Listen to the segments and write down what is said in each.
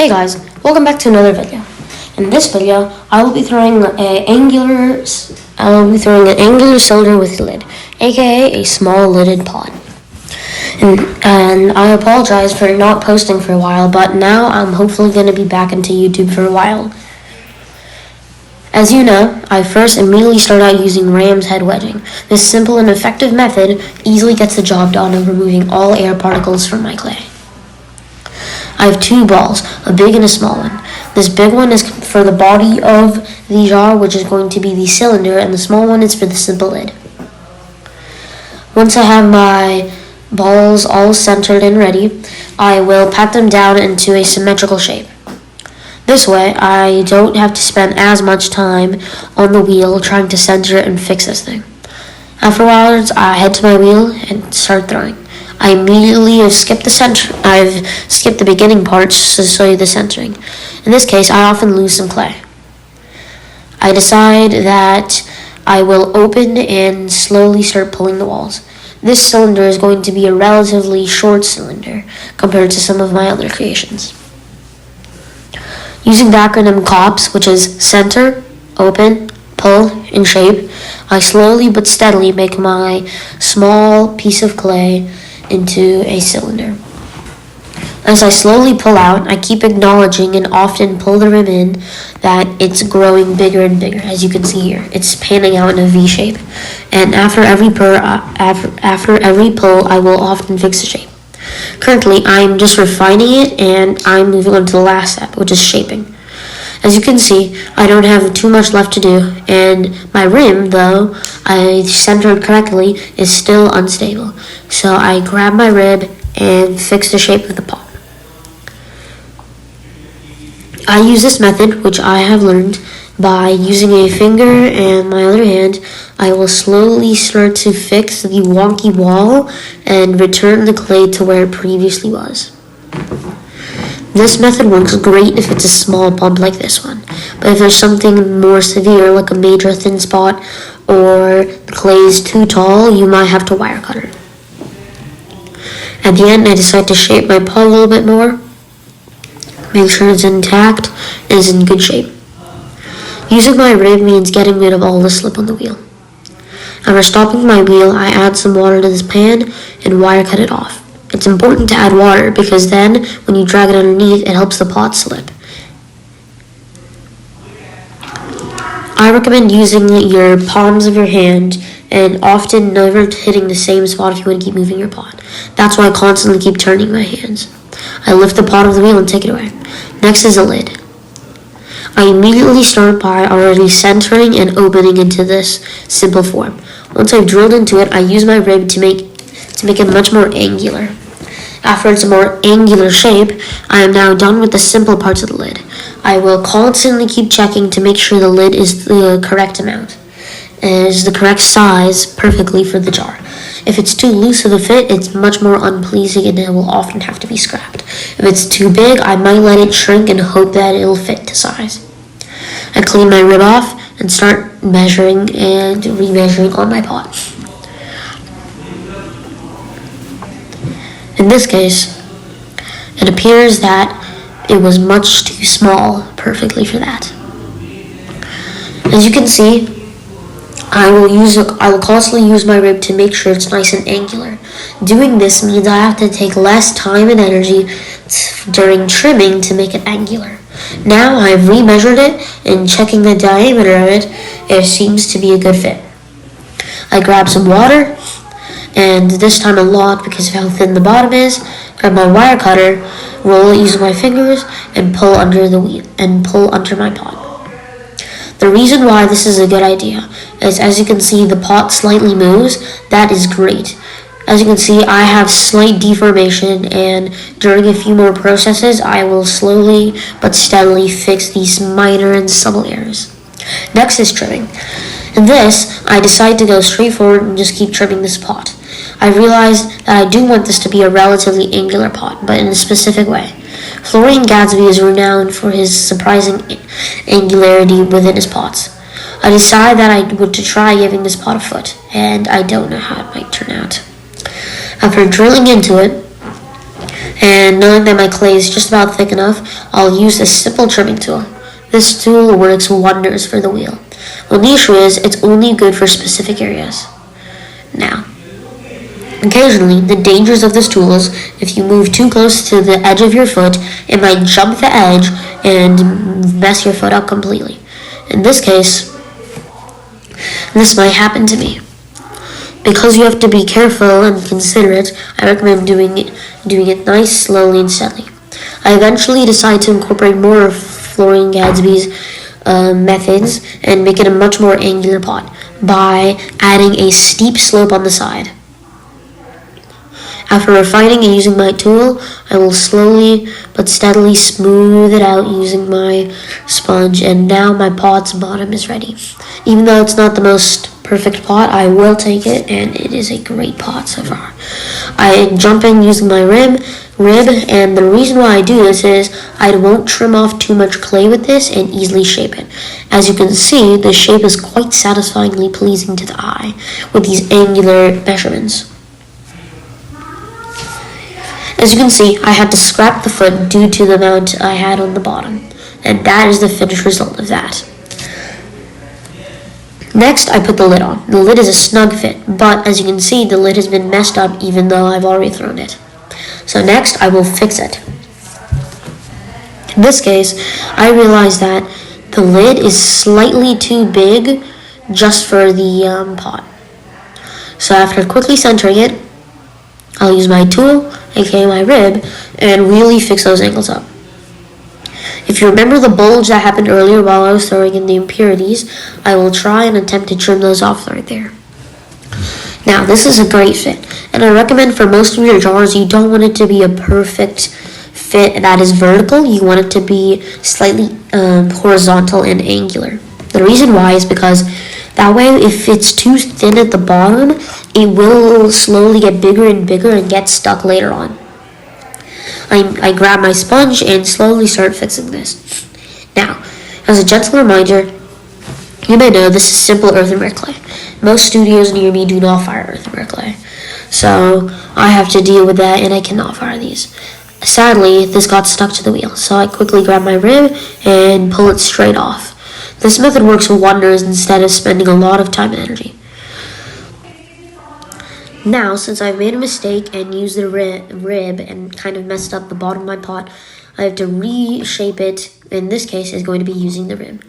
Hey guys, welcome back to another video. In this video, I will be throwing an angular cylinder with lid, aka a small lidded pot. And I apologize for not posting for a while, but now I'm hopefully going to be back into YouTube for a while. As you know, I first immediately started out using ram's head wedging. This simple and effective method easily gets the job done of removing all air particles from my clay. I have two balls, a big and a small one. This big one is for the body of the jar, which is going to be the cylinder, and the small one is for the simple lid. Once I have my balls all centered and ready, I will pat them down into a symmetrical shape. This way, I don't have to spend as much time on the wheel trying to center it and fix this thing. Afterwards, I head to my wheel and start throwing. I immediately have skipped the beginning parts to show you the centering. In this case, I often lose some clay. I decide that I will open and slowly start pulling the walls. This cylinder is going to be a relatively short cylinder compared to some of my other creations. Using the acronym COPS, which is center, open, pull, and shape, I slowly but steadily make my small piece of clay into a cylinder. As I slowly pull out, I keep acknowledging and often pull the rim in that it's growing bigger and bigger. As you can see here, it's panning out in a V shape. And after every pull, I will often fix the shape. Currently, I'm just refining it, and I'm moving on to the last step, which is shaping. As you can see, I don't have too much left to do, and my rim, though I centered correctly, is still unstable. So I grab my rib and fix the shape of the pot. I use this method, which I have learned, by using a finger and my other hand. I will slowly start to fix the wonky wall and return the clay to where it previously was. This method works great if it's a small pump like this one, but if there's something more severe like a major thin spot or the clay is too tall, you might have to wire cut it. At the end, I decide to shape my pot a little bit more, make sure it's intact and is in good shape. Using my rib means getting rid of all the slip on the wheel. After stopping my wheel, I add some water to this pan and wire cut it off. It's important to add water because then, when you drag it underneath, it helps the pot slip. I recommend using your palms of your hand and often never hitting the same spot if you want to keep moving your pot. That's why I constantly keep turning my hands. I lift the pot off the wheel and take it away. Next is a lid. I immediately start by already centering and opening into this simple form. Once I've drilled into it, I use my rib to make it much more angular. After it's a more angular shape, I am now done with the simple parts of the lid. I will constantly keep checking to make sure the lid is the correct amount, and is the correct size perfectly for the jar. If it's too loose of a fit, it's much more unpleasing and it will often have to be scrapped. If it's too big, I might let it shrink and hope that it'll fit to size. I clean my rib off and start measuring and remeasuring on my pot. In this case, it appears that it was much too small perfectly for that. As you can see, I will constantly use my rib to make sure it's nice and angular. Doing this means I have to take less time and energy during trimming to make it angular. Now I've remeasured it, and checking the diameter of it, it seems to be a good fit. I grab some water, and this time a lot because of how thin the bottom is. Grab my wire cutter, roll it using my fingers, and pull under the wheel and pull under my pot. The reason why this is a good idea is, as you can see, the pot slightly moves. That is great. As you can see, I have slight deformation, and during a few more processes, I will slowly but steadily fix these minor and subtle errors. Next is trimming. In this, I decide to go straight forward and just keep trimming this pot. I realize that I do want this to be a relatively angular pot, but in a specific way. Florian Gadsby is renowned for his surprising angularity within his pots. I decide that I would to try giving this pot a foot, and I don't know how it might turn out. After drilling into it And knowing that my clay is just about thick enough, I'll use this simple trimming tool. This tool works wonders for the wheel. Well, the issue is it's only good for specific areas. Now, occasionally, the dangers of this tool is if you move too close to the edge of your foot, it might jump the edge and mess your foot up completely. In this case, this might happen to me. Because you have to be careful and considerate, I recommend doing it nice, slowly, and steadily. I eventually decided to incorporate more of Flooring Gatsby's methods and make it a much more angular pot by adding a steep slope on the side. After refining and using my tool, I will slowly but steadily smooth it out using my sponge, and now my pot's bottom is ready. Even though it's not the most perfect pot, I will take it, and it is a great pot so far. I jump in using my rib, and the reason why I do this is I won't trim off too much clay with this and easily shape it. As you can see, the shape is quite satisfyingly pleasing to the eye with these angular measurements. As you can see, I had to scrap the foot due to the amount I had on the bottom, and that is the finished result of that. Next, I put the lid on. The lid is a snug fit, but as you can see, the lid has been messed up even though I've already thrown it. So next, I will fix it. In this case, I realized that the lid is slightly too big just for the pot. So after quickly centering it, I'll use my tool, aka my rib, and really fix those angles up. If you remember the bulge that happened earlier while I was throwing in the impurities, I will try and attempt to trim those off right there. Now, this is a great fit, and I recommend for most of your jars, you don't want it to be a perfect fit that is vertical. You want it to be slightly horizontal and angular. The reason why is because that way, if it's too thin at the bottom, it will slowly get bigger and bigger and get stuck later on. I grab my sponge and slowly start fixing this. Now, as a gentle reminder, you may know this is simple earthenware clay. Most studios near me do not fire earthenware clay, so I have to deal with that and I cannot fire these. Sadly, this got stuck to the wheel, so I quickly grab my rib and pull it straight off. This method works wonders instead of spending a lot of time and energy. Now, since I've made a mistake and used the rib and kind of messed up the bottom of my pot, I have to reshape it. In this case, is going to be using the rib.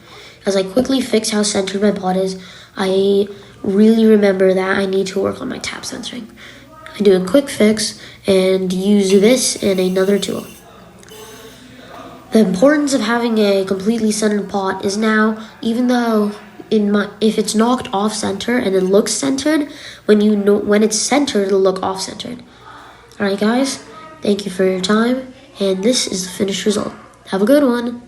As I quickly fix how centered my pot is, I really remember that I need to work on my tap centering. I do a quick fix and use this and another tool. The importance of having a completely centered pot is now, even though if it's knocked off center and it looks centered, when it's centered, it'll look off centered. Alright guys, thank you for your time, and this is the finished result. Have a good one.